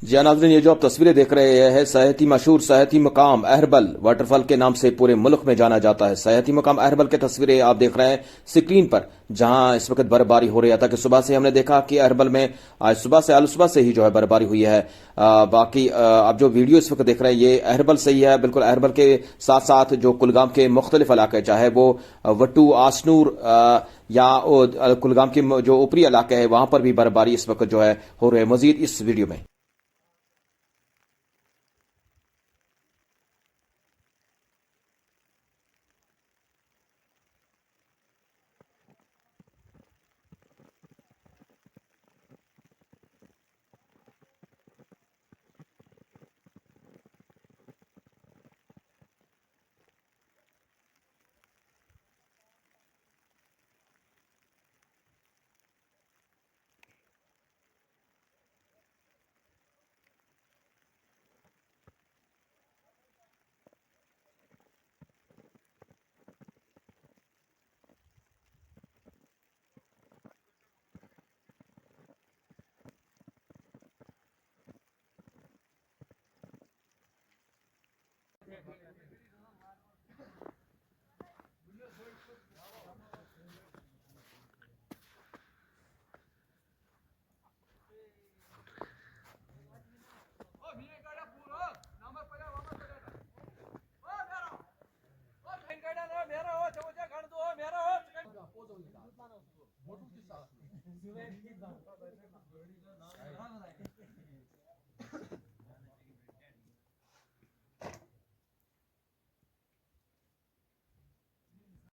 जी नाज़रीन, ये जो आप तस्वीरें देख रहे हैं, सयाहती मशहूर सयाहती मकाम अहरबल वाटरफॉल के नाम से पूरे मुल्क में जाना जाता है। सयाहती मकाम अहरबल की तस्वीरें आप देख रहे हैं स्क्रीन पर, जहां इस वक्त बर्फबारी हो रही है। ताकि सुबह से हमने देखा कि अहरबल में आज सुबह से ही जो है बर्फबारी हुई है। बाकी आप जो वीडियो इस वक्त देख रहे हैं ये अहरबल से ही है। बिल्कुल अहरबल के साथ साथ जो कुलगाम के मुख्तलिफ इलाके, चाहे वो वट्टू आसनूर या कुलगाम के जो ऊपरी इलाके है, वहां पर भी बर्फबारी इस वक्त जो है हो रही है। मजीद इस वीडियो में